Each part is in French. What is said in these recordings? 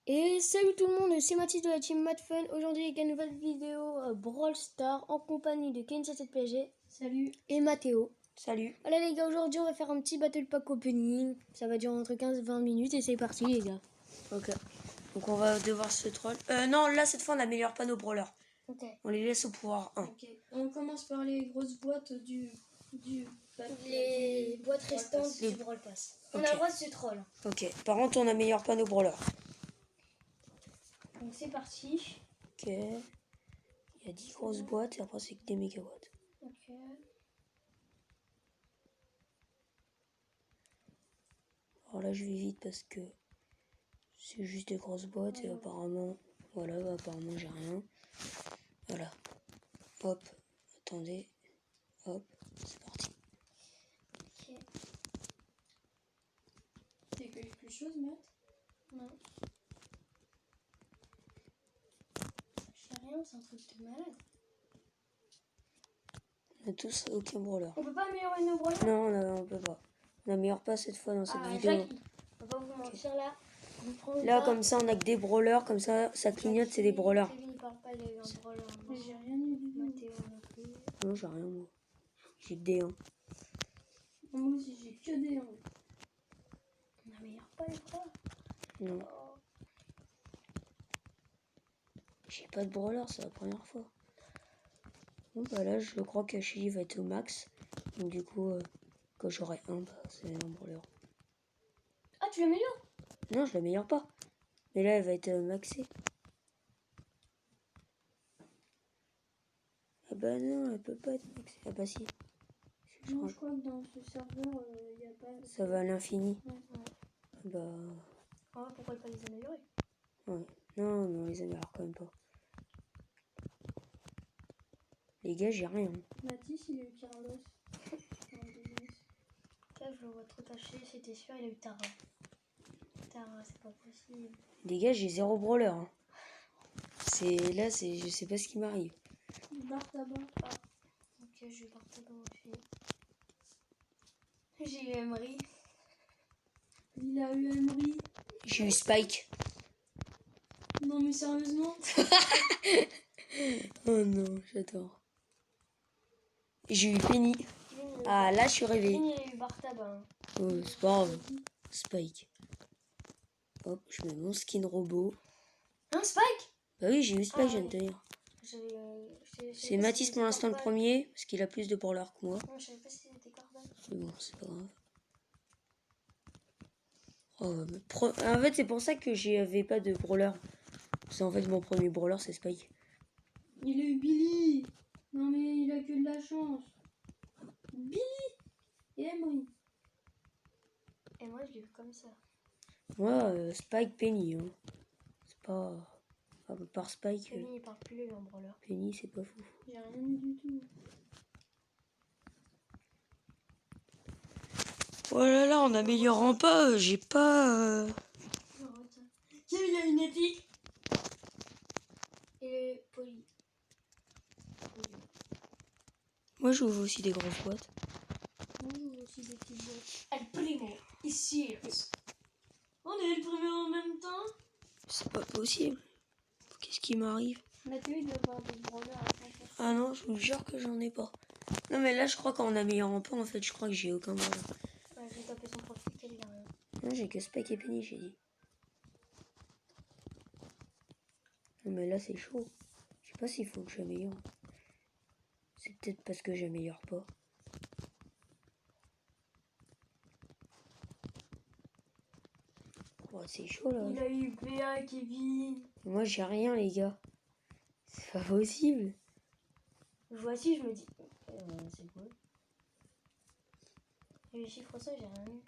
Et salut tout le monde, c'est Mathis de la team MadFun. Aujourd'hui avec une nouvelle vidéo Brawl Stars en compagnie de Ken77PSG. Salut. Et Mathéo. Salut. Voilà les gars, aujourd'hui on va faire un petit battle pack opening. Ça va durer entre 15 et 20 minutes et c'est parti les gars. Ok. Donc on va devoir se troll. Non, là cette fois on n'améliore pas nos brawlers. Ok. On les laisse au pouvoir 1. Ok. On commence par les grosses boîtes Les boîtes restantes du Brawl Pass. On a le droit de se troll. Ok. Par contre on n'améliore pas nos brawlers. Donc c'est parti. Ok. Il y a 10 grosses boîtes et après c'est que des méga boîtes. Ok. Alors là je vais vite parce que c'est juste des grosses boîtes et apparemment... Voilà, apparemment j'ai rien. Voilà. Hop. Attendez. Hop. C'est parti. Ok. T'as quelque chose, Matt? Non. J'ai rien, c'est un truc de malade. On a tous aucun brawler. On peut pas améliorer nos brawlers? Non, on peut pas. On n'améliore pas cette fois dans cette vidéo. Jackie. On va pas vous mentir là. Là, comme ça, on a que des brawlers, comme ça clignote, c'est des brawlers. Kevin, il parle pas, il a eu un brawler. J'ai rien eu du tout. Mathéo non plus. Non, j'ai rien, moi. J'ai que des 1. Moi aussi, j'ai que des 1. On n'améliore pas les brawlers. Non. J'ai pas de brawler, c'est la première fois. Bon, bah là, je crois que Chili va être au max. Donc, du coup, quand j'aurai un, bah, c'est un brawler. Ah, tu l'améliores? Non, je l'améliore pas. Mais là, elle va être maxée. Ah bah non, elle peut pas être maxée. Ah bah si. Non, je crois que dans ce serveur, il n'y a pas... Ça va à l'infini. Ouais. Bah... Ah, pourquoi pas les améliorer? Ouais. Non, mais on les améliore quand même pas. Les gars, j'ai rien. Mathis, il a eu Carlos. Là, je le vois trop taché, c'était sûr, il a eu Tara. Tara, c'est pas possible. Les gars, j'ai 0 brawler. Hein. Là, je sais pas ce qui m'arrive. Barre tabac. Ah, ok, je vais partir dans aussi. J'ai eu Emery. Il a eu Emery. J'ai eu Spike. Non, mais sérieusement? Oh non, j'adore. J'ai eu Penny. Ah, là, je suis rêvé. Il a eu Bartaba. Oh, c'est pas grave. Spike. Hop, je mets mon skin robot. Un Spike? Bah oui, j'ai eu Spike, je viens de te dire. C'est Mathis pour l'instant le premier, parce qu'il a plus de brawlers que moi. Non, je savais pas si c'était Cordon. Mais bon, c'est pas grave. Oh, en fait, c'est pour ça que j'avais pas de brawler. C'est en fait mon premier brawler, c'est Spike. Il a eu Billy. Non, mais il a que de la chance. Billy et Emery. Et moi, je l'ai vu comme ça. Moi, Spike, Penny. Hein. C'est pas... À part Spike... Penny, il parle plus les brawler. Penny, c'est pas fou. J'ai rien eu du tout. Oh là là, en améliorant pas, j'ai pas... Qui il a une éthique? Et Poli. Moi, j'ouvre aussi des grosses boîtes. Moi, j'ouvre aussi des petites boîtes. El Primo, ici. On est le premier en même temps? C'est pas possible. Qu'est-ce qui m'arrive? Mathieu, il doit avoir des brawlers à 100%. Ah non, je vous jure que j'en ai pas. Non, mais là, je crois qu'en améliorant pas, en fait, je crois que j'ai aucun brawler. Ouais, j'ai tapé son profil, il a rien. Non, j'ai que Spike et Penny, j'ai dit. Non, mais là, c'est chaud. Je sais pas s'il faut que j'améliore. C'est peut-être parce que j'améliore pas. Oh, c'est chaud, là. Il a eu Béa et Kevin. Moi, j'ai rien, les gars. C'est pas possible. Voici, je me dis. C'est quoi? Et les chiffres 5, j'ai rien eu.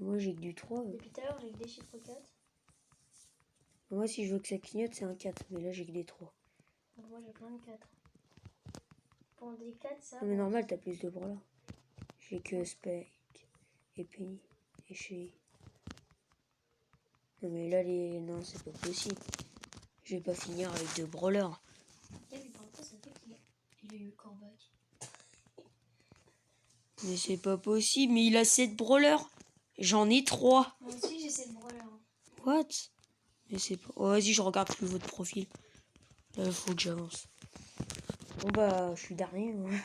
Moi, j'ai que du 3. Depuis tout à l'heure, j'ai que des chiffres 4. Moi, si je veux que ça clignote, c'est un 4. Mais là, j'ai que des 3. Donc moi, j'ai plein de 4. Pour des 4, ça. Non, mais normal, t'as plus de bras. J'ai que Spike et Penny et Shelly. Non, mais là, non, c'est pas possible. Je vais pas finir avec 2 brawlers. Il parle pas, ça fait qu'il a eu Corbac. Mais c'est pas possible. Mais il a 7 brawlers. J'en ai 3. Moi aussi, j'ai 7 brawlers. What? Mais c'est pas... Oh, vas-y, je regarde plus votre profil. Là, il faut que j'avance. Bon, bah, je suis dernier. Moi. Là,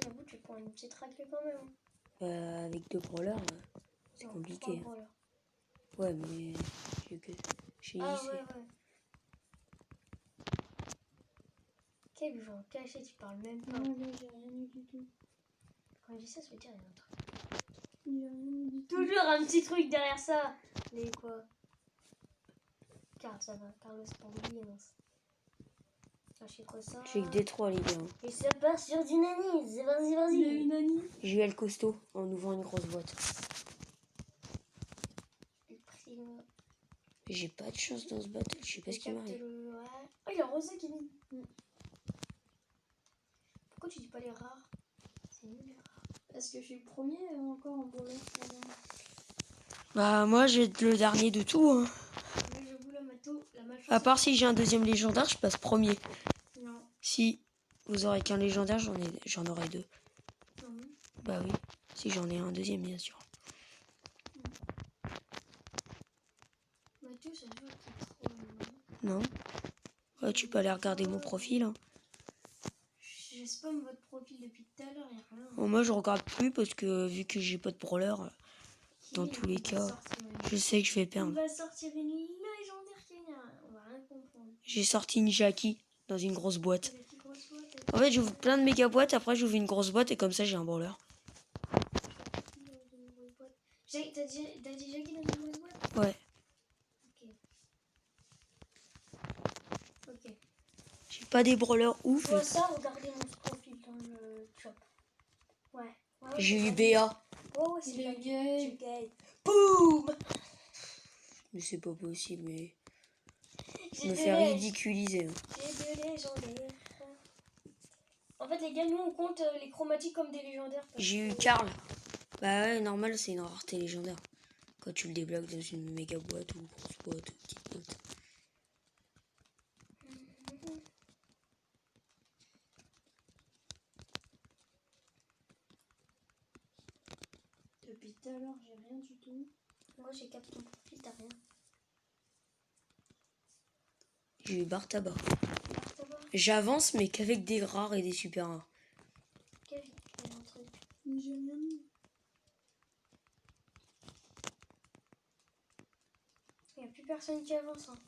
j'avoue, tu prends une petite raclée quand même. Bah, avec 2 brawlers, c'est Non, compliqué. 3 brawlers. Ouais, mais j'ai Ah dit, ouais, ouais. Quel genre caché, tu parles même pas. Non, là, j'ai rien eu du tout. Quand je dis ça, ça veut dire il y a un truc. Il y a rien du tout. Toujours un petit truc derrière ça. Mais quoi? Car ça va, Carlos Pangolinos. Ah, je sais quoi ça? j'ai que des 3, les gars. Et ça part sur du nanis. Vas-y, Il y a vas-y. une Annie. J'ai eu le costaud en ouvrant une grosse boîte. J'ai pas de chance dans ce battle, je sais pas ce qui m'arrive. Ouais. Oh, il a rosé, Kevin. Pourquoi tu dis pas les rares? C'est nul les rares. Est-ce que je suis premier encore en brawler? Bah, moi, j'ai le dernier de tout. Hein. Mais j'avoue, la malchance. À part si j'ai un deuxième légendaire, je passe premier. Non. Si vous aurez qu'un légendaire, j'en aurai 2. Non. Bah oui, si j'en ai un deuxième, bien sûr. Mathieu, ça veut dire qu'il est trop. Non. Ouais, tu peux aller regarder mon profil. Hein. Je spamme votre profil depuis tout à l'heure, il n'y a rien. Bon, moi, je regarde plus parce que vu que j'ai pas de brawler, dans tous les cas, je sais que je vais Il perdre. va sortir une légendaire Kenya. On va rien comprendre. J'ai sorti une Jackie dans une grosse boîte. La petite grosse boîte, En fait, j'ouvre plein de méga boîtes, après j'ouvre une grosse boîte et comme ça j'ai un brawler. T'as dit Jackie dans une grosse boîte? Ouais. Ok. J'ai pas des brawlers ouf. Je vois ça, regardez mon profil dans le shop. Ouais. J'ai eu BA. Oh, Il est gay. Boum. Mais c'est pas possible, mais. Je J'ai me de fais lège. ridiculiser. J'ai des légendaires. En fait, les gars, nous on compte les chromatiques comme des légendaires. J'ai eu Karl. Bah ouais, normal, c'est une rareté légendaire. Quand tu le débloques dans une méga boîte ou grosse boîte ou petite boîte. Depuis tout à l'heure, j'ai rien du tout. Moi, j'ai capté ton profil, t'as rien. J'ai eu bar tabac. Ça va? J'avance, mais qu'avec des rares et des super rares. Quel il y a un truc. Mais j'ai rien eu. Il n'y a plus personne qui avance. Hein.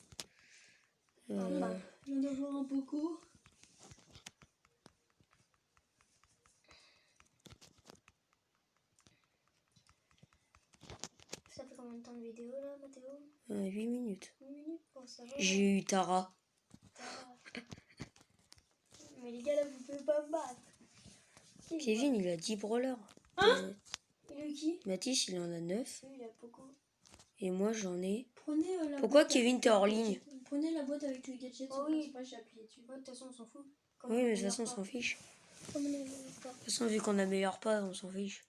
Je viens d'avoir un poco. Ça fait combien de temps de vidéo là, Mathéo? 8 minutes. 1 minute pour savoir. J'ai eu Tara. Mais les gars là, vous pouvez pas me battre. Kevin, il a 10 brawlers. Hein? Il a eu qui? Mathis, il en a 9. Oui, il a beaucoup. Et moi, j'en ai. Prenez la Pourquoi boîte Kevin, avec t'es les hors gadgets. ligne? Prenez la boîte avec les gadgets. Oh oui. Pas, j'ai appuyé dessus. Ouais, de toute façon, on s'en fout. Oui, mais de toute façon, on s'en fiche. Comme on est pas. De toute façon, vu qu'on n'améliore pas, on s'en fiche.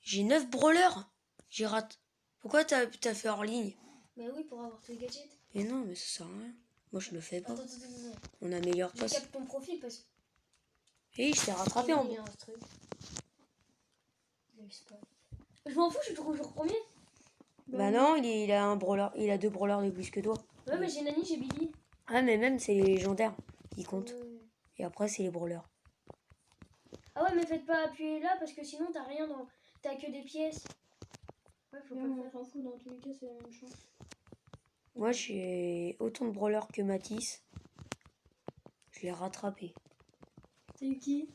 J'ai 9 brawlers. J'ai raté. Pourquoi t'as fait hors ligne? Bah oui, pour avoir tous les gadgets. Mais non, mais ça sert à rien. Moi, je le fais pas. Attends. On n'améliore Je pas. capte ton profil parce que. Et je t'ai rattrapé en Il y a un truc. Je m'en fous, je suis toujours premier. Bah non, il a un brawler. Il a 2 brawlers de plus que toi. Ouais, mais j'ai Nani, j'ai Bibi. Ah, mais même, c'est les légendaires qui comptent. Ouais. Et après, c'est les brawlers. Ah ouais, mais faites pas appuyer là parce que sinon t'as rien dans. T'as que des pièces. Ouais, faut Mais pas le on faire. s'en fout, dans tous les cas, c'est la même chose. Moi, j'ai autant de brawlers que Mathis. Je l'ai rattrapé. T'as eu qui?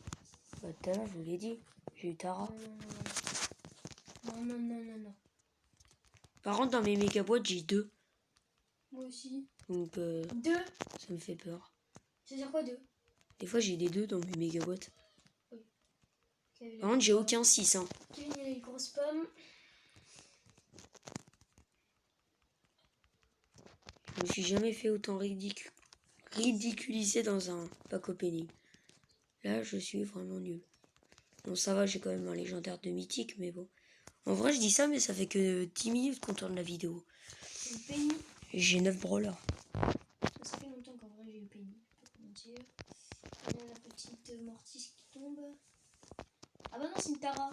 Bah, tout à l'heure, je vous l'ai dit. J'ai eu Tara. Non. Par contre, dans mes méga boîtes, j'ai 2. Moi aussi. Donc, 2. ça me fait peur. C'est-à-dire quoi 2? Des fois, j'ai des 2 dans mes méga boîtes. Kevin, Par contre, j'ai aucun 6. Hein. Kevin, il a une grosse pomme. Je me suis jamais fait autant ridiculiser dans un pack opening. Là, je suis vraiment nul. Bon, ça va, j'ai quand même un légendaire de mythique, mais bon. En vrai, je dis ça, mais ça fait que 10 minutes qu'on tourne la vidéo. Une Penny. J'ai 9 brawlers. Ça fait longtemps qu'en vrai j'ai eu Penny. Faut pas mentir. Il y a la petite Mortis qui tombe. Ah bah non, c'est une Tara.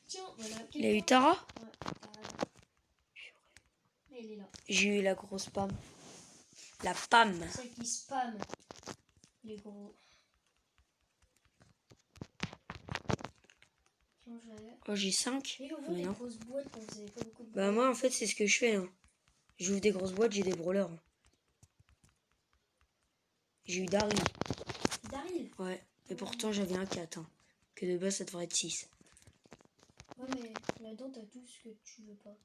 Tiens, voilà. Il a eu Tara? Ouais, Tara. Il est là. J'ai eu la grosse pam. La pam. C'est qui spam. Les gros. Oh, j'ai 5. Et on voit Mais des non. grosses boîtes quand vous avez pas beaucoup de Bah moi en fait c'est ce que je fais. Hein. J'ouvre des grosses boîtes, j'ai des brawlers. Hein. J'ai eu Daryl. Daryl. Ouais. Et pourtant j'avais un 4. Hein. Que de base ça devrait être 6. Ouais mais là-dedans t'as tout ce que tu veux pas.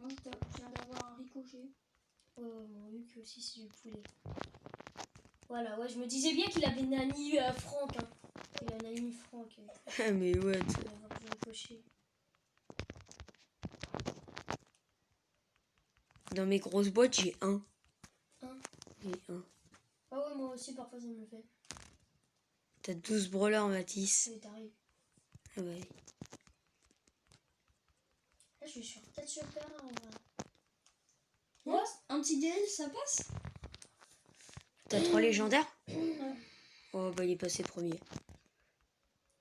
Moi, je viens d'avoir un ricochet. Ouais, mon Luc aussi c'est du poulet. Voilà, ouais, je me disais bien qu'il avait Nani Franck. Hein. Il a Nani Franck. Mais ouais. Il va avoir du ricochet. Dans mes grosses boîtes j'ai 1. Un. Et 1. Ah ouais, moi aussi parfois ça me le fait. T'as 12 brawlers Mathis. Et t'arrives. Ah ouais. Là je suis sur 4 super en vrai. Ouais, un petit DL, ça passe? T'as 3 légendaires? Ouais. Oh bah il est passé premier.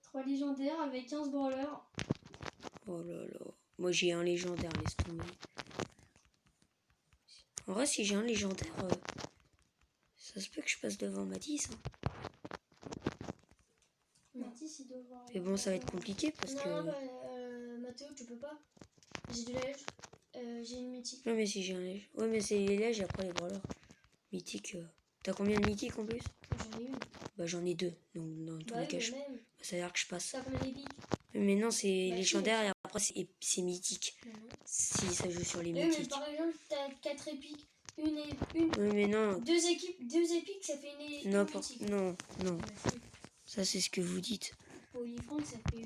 3 légendaires avec 15 brawlers. Oh là là. Moi j'ai un légendaire, laisse tomber. En vrai si j'ai un légendaire, ça se peut que je passe devant Mathis. Hein. Mathis, il doit avoir... Mais bon ça va être compliqué parce Non, que... bah, Mathéo, tu peux pas. J'ai de l'âge. J'ai une mythique. Non mais si j'ai un léger. Ouais mais c'est les lèges après les brawlers. Mythique. T'as combien de mythiques en plus? J'en ai une. Bah j'en ai 2. Donc dans tous Bah les oui, cas, mais je... même. ça a l'air que je passe. T'as combien d'épiques? Mais non, c'est Bah, légendaire si, et après c'est mythique. Non, non. Si ça joue sur les Oui, mais mythiques. par exemple, t'as 4 épiques. Une. Oui mais non. 2 équipes, 2 épiques, ça fait une N'importe. mythique. Non, non. Bah, si. Ça c'est ce que vous dites. Polyfranc, ça fait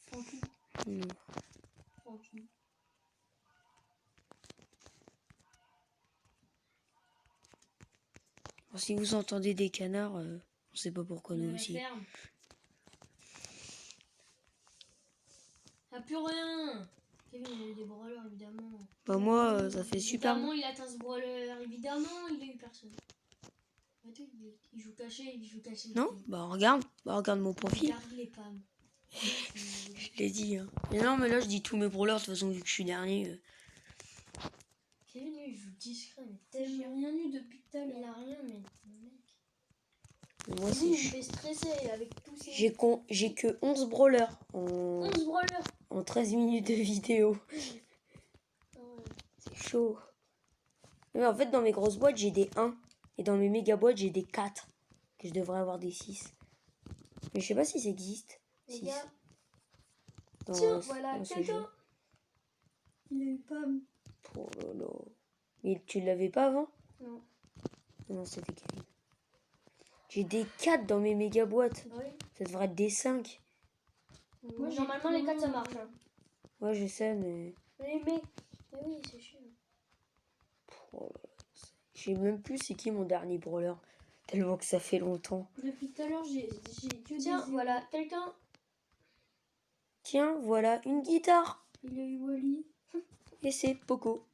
Francky. Non. Francky. Alors, si vous entendez des canards, on sait pas pourquoi nous La aussi. ferme. Ah, plus rien. Kevin, il a eu des brawlers, évidemment. Bah moi, ça fait super. Évidemment, il atteint ce brawler. Évidemment, il a eu personne. Attends, il joue caché, il joue caché. Non? Bah regarde mon profil. Regarde les pommes. Je l'ai dit. Hein. Mais non, mais là je dis tous mes brawlers de toute façon vu que je suis dernier. Kevin, lui, il joue discret, mais J'ai tellement. rien eu depuis tout à Il l'heure. a rien, mais. Mec. Mais moi Kevin, il me c'est. fait stresser avec tous ces. J'ai que 11 brawlers en... 11 brawlers. en 13 minutes de vidéo. Ah ouais. C'est chaud. Mais en fait, dans mes grosses boîtes, j'ai des 1. Et dans mes méga boîtes, j'ai des 4. Que je devrais avoir des 6. Mais je sais pas si ça existe. Les 6. gars, Dans, tiens, voilà, dans ce quelqu'un. jeu. Il a eu Pam. Oh là là. Mais tu l'avais pas avant? Non. Non, c'était Kevin. J'ai des 4 dans mes méga boîtes. Oui. Ça devrait être des 5. Moi, j'ai Normalement, les 4 ça marche. Hein. Ouais, je sais, mais... Mais oui, c'est chiant. Oh là là. Je sais même plus c'est qui mon dernier brawler. Tellement que ça fait longtemps. Depuis tout à l'heure, j'ai que Tiens, des... voilà, quelqu'un. Tiens, voilà une guitare. Il a eu Wally. Et c'est Poco.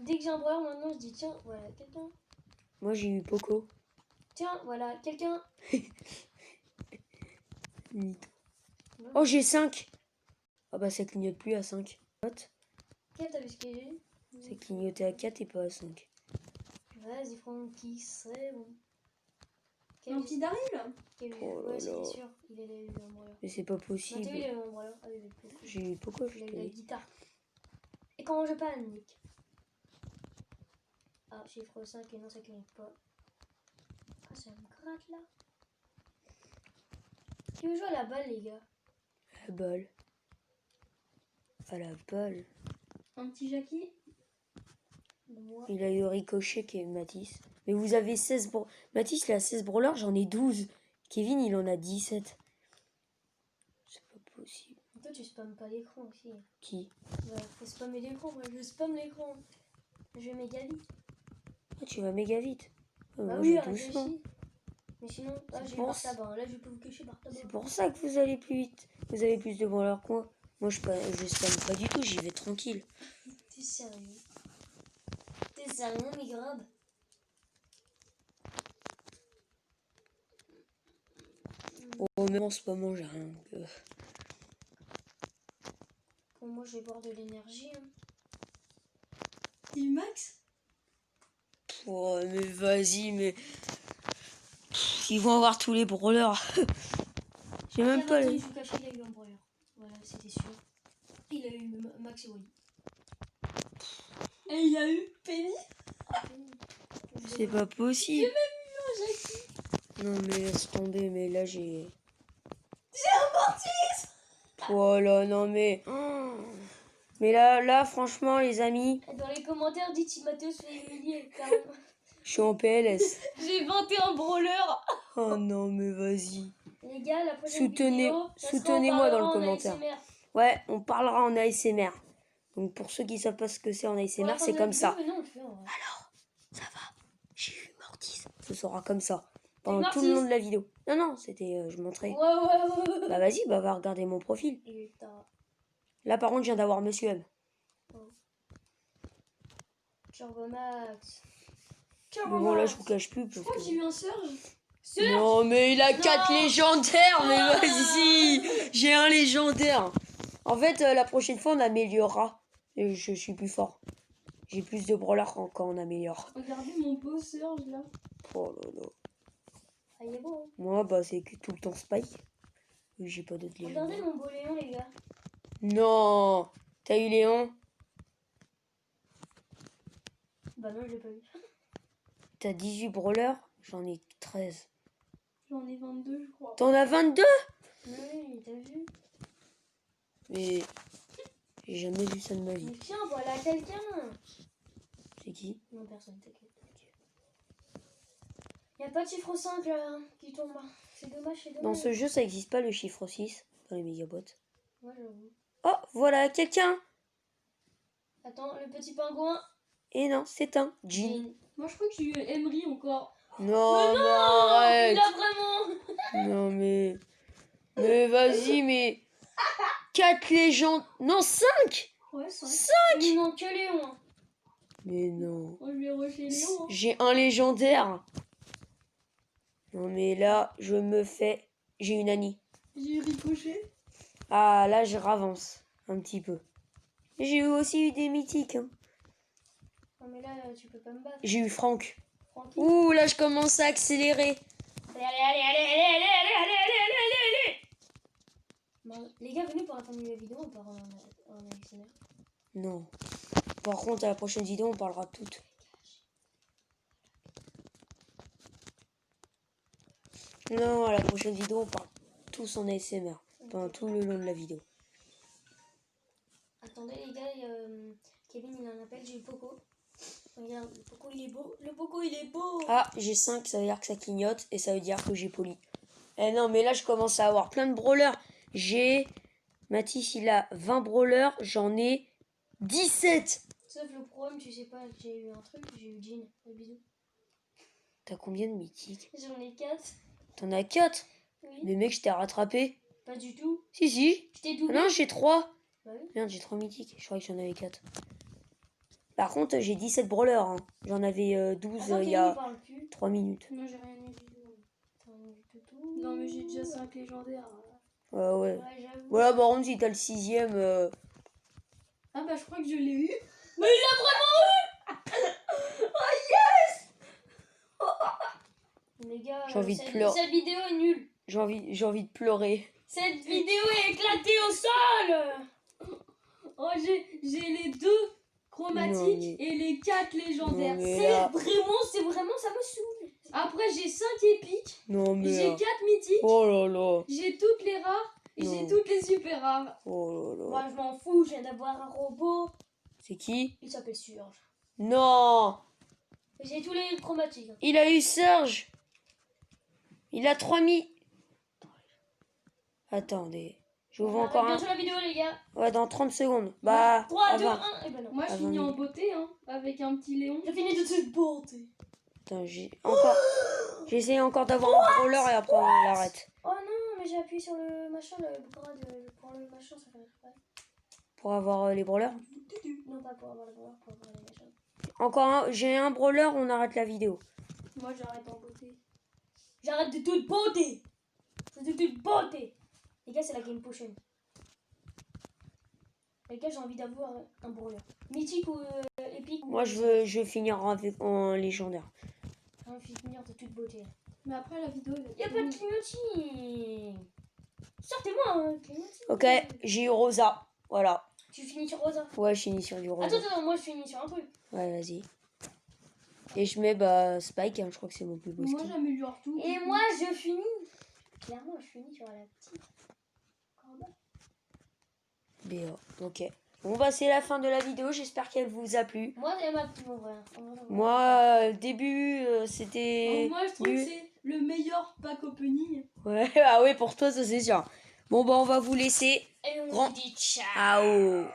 Dès que j'ai un brawler, maintenant, je dis tiens, voilà, quelqu'un. Moi, j'ai eu Poco. Tiens, voilà, quelqu'un. Mytho. Oh, j'ai 5. Ah bah, ça clignote plus à 5. Quel t'as vu ce que j'ai eu? Ça clignotait à 4 et pas à 5. Vas-y, Francky, c'est bon. Un petit Daryl. Oh là Ouais, là. c'était sûr. Il a eu un brawler. Mais c'est pas Mathéo, possible. il a eu un brawler. Ah, il a eu Poco. J'ai eu Poco, je Il a eu te la dis. guitare. Et comment je parle, Nick? Ah, chiffre 5 et non, ça cligne pas. Ah, ça me gratte là. Qui veut jouer à la balle, les gars? La balle. À la balle. Un petit Jackie. Moi. Il a eu Ricochet qui est Mathis. Mais vous avez 16 brawlers. Mathis, il a 16 brawlers, j'en ai 12. Kevin, il en a 17. C'est pas possible. Toi, tu spammes pas l'écran aussi. Qui? Ouais, faut spammer l'écran. Moi, je spamme l'écran. Je vais méga vite. Ah, tu vas méga vite. Bah moi, oui, je vais doucement. réfléchis. Mais sinon, là, C'est j'ai pour par ça. tabac. Là, je peux vous cacher par tabac. C'est pour ça que vous allez plus vite. Vous avez plus de brawlers que moi. Moi, je spamme pas du tout, j'y vais tranquille. T'es sérieux? T'es sérieux, mais grave? Oh, même en ce moment, j'ai rien. Bon, moi, je vais boire de l'énergie. Hein. Et Max? Oh, mais vas-y, mais... Ils vont avoir tous les brawlers. J'ai même pas Attends, les... je vous cache, il a eu un brawler. Voilà, c'était sûr. Il a eu Max et Wally. Et il a eu Penny? C'est pas possible. J'ai même eu un Jackie. Non, mais laisse tomber, mais là, j'ai... J'ai un Mortis. Oh là, non, mais... Oh. Mais là, franchement, les amis, Dans les commentaires, dites si Mathéo se fait humilier. Carrément. je suis en PLS. J'ai 21 brawlers. Oh non, mais vas-y. Les gars, la prochaine Soutenez- vidéo, ça sera, on soutenez-moi dans le parlera en commentaire. ASMR. Ouais, on parlera en ASMR. Donc, pour ceux qui savent pas ce que c'est en Pour la ASMR, fin c'est de la comme ça. vidéo, mais non, on le fait en vrai. Alors, ça va, j'ai eu Mortis. Ce sera comme ça. Pendant Mortis. tout le long de la vidéo. Non, non, c'était... je montrais. Ouais. Bah vas-y, bah va regarder mon profil. Et t'as... Là, par contre, je viens d'avoir Monsieur M. Turbo Max. Mais Turbo bon, là, Max. je vous cache plus. Je Parce crois que que... j'ai eu un Surge. Non, mais il a Non. 4 légendaires. Mais vas-y, j'ai un légendaire. En fait, la prochaine fois, on améliorera. Et je suis plus fort. J'ai plus de brawlers quand on améliore. Regardez mon beau Surge là. Oh là là. Ah, il est beau. Hein. Moi, bah, c'est que tout le temps Spike. Oui, j'ai pas d'autres Regardez légendaires. mon beau Léon, les gars. Non. T'as eu Léon? Bah non, je l'ai pas eu. T'as 18 brawlers? J'en ai 13. J'en ai 22 je crois. T'en as 22? Oui, t'as vu? Mais j'ai jamais vu ça de ma Mais vie. tiens, voilà quelqu'un. C'est qui? Non, personne, t'inquiète. Y'a pas de chiffre 5 là qui tombe. C'est dommage, c'est dommage. Dans ce jeu, ça existe pas le chiffre 6 dans les mégabots. Moi, j'avoue. Oh, voilà quelqu'un. Attends, le petit pingouin. Et non, c'est un Jean. Moi je crois que j'ai eu Emery encore. Non, mais Il arrête. a vraiment. Non, mais... Mais vas-y, mais... 4 légendes... Non, 5. Ouais, 5. Il manque que Léon. Hein. Mais non. Moi je vais rusher Léon. Hein. J'ai un légendaire. Non, mais là, je me fais... J'ai une Annie. J'ai eu Ricochet. Ah, là, je ravance un petit peu. J'ai eu aussi eu des mythiques. Hein. Non, mais là, tu peux pas me battre. J'ai eu Franck. Francky. Ouh, là, je commence à accélérer. Allez. Bon, les gars, venez pour attendre la vidéo, on part en ASMR. Non. Par contre, à la prochaine vidéo, on parlera de toutes. Non, à la prochaine vidéo, on parle tous en ASMR. Pendant tout le long de la vidéo. Attendez, les gars, Kevin, il a un appel, j'ai eu Poco. Regarde, le Poco, il est beau. Le Poco, il est beau. Ah, j'ai 5, ça veut dire que ça clignote. Et ça veut dire que j'ai poli. Eh non, mais là, je commence à avoir plein de brawlers. J'ai... Mathis, il a 20 brawlers. J'en ai 17. Sauf le problème, tu sais pas, j'ai eu un truc, j'ai eu Jean. Bisous. T'as combien de mythiques? J'en ai 4. T'en as 4. Oui. Mais mec, je t'ai rattrapé. Pas du tout. Si, si. Je t'ai Ah doublé. non, j'ai 3. Bah oui. Merde, j'ai 3 mythiques. Je croyais que j'en avais 4. Par contre, j'ai 17 brawlers. Hein. J'en avais 12 Attends, il y Kevin, a il parle plus. 3 minutes. Moi j'ai rien eu du tout. T'as rien du tout. Non mais j'ai déjà 5 légendaires. Ouais, ouais. Ouais, j'avoue. Voilà, par contre, si t'as le 6ème... Ah bah je crois que je l'ai eu. Mais il a vraiment eu. Les gars, J'ai envie de cette, pleurer. cette vidéo est nulle. J'ai envie de pleurer. Cette vidéo est éclatée au sol. Oh j'ai les 2 chromatiques Non, mais- et les 4 légendaires. Non, mais C'est là- vraiment, ça me saoule. Après j'ai 5 épiques. Non, mais... J'ai 4 mythiques. Oh là là. J'ai toutes les rares. Et Non. j'ai toutes les super rares. Oh là là. Moi, je m'en fous, je viens d'avoir un robot. C'est qui? Il s'appelle Surge. Non. J'ai tous les chromatiques. hein. Il a eu Surge. Il a 3000. Attendez. J'ouvre On encore arrête un. bientôt la vidéo, les gars. Ouais, dans 30 secondes. Bah, 3, 2, avant. 1. Et ben non. Moi je Avant finis en midi. beauté hein, avec un petit Léon. J'ai fini de toute beauté. Attends, j'ai encore... J'essaie encore d'avoir un brawler et après on l'arrête. Oh non, mais j'ai appuyé sur le machin, le bras de... pour le machin, ça fait exprès. Pour avoir les brawlers. Non, pas pour avoir le bras, pour avoir les machins. Encore un. J'ai un brawler, on arrête la vidéo. Moi j'arrête en beauté. J'arrête de toute beauté. C'est de toute beauté. Les gars, c'est la game potion. Lequel j'ai envie d'avoir un brûleur. Mythique ou épique? Moi, je veux finir en légendaire. J'ai envie de finir de toute beauté. Mais après la vidéo, Y a pas de clignotis. Sortez-moi un clignotis. Ok, j'ai eu Rosa. Voilà. Tu finis sur Rosa. Ouais, je finis sur du Rosa. Attends, moi je finis sur un truc. Ouais, vas-y. Et je mets Spike, hein, je crois que c'est mon plus beau Moi skin. j'améliore tout. Et moi je finis. Clairement, je finis sur la petite. Corbeau. BA. Ok. Bon, bah, c'est la fin de la vidéo. J'espère qu'elle vous a plu. Moi, elle m'a plu, mon vrai. Moi, début, c'était. Moi je trouve que c'est le meilleur pack opening. Ouais, ah ouais, pour toi, ça c'est sûr. Bon, bah, on va vous laisser. Et on Grand- vous dit ciao. Ciao.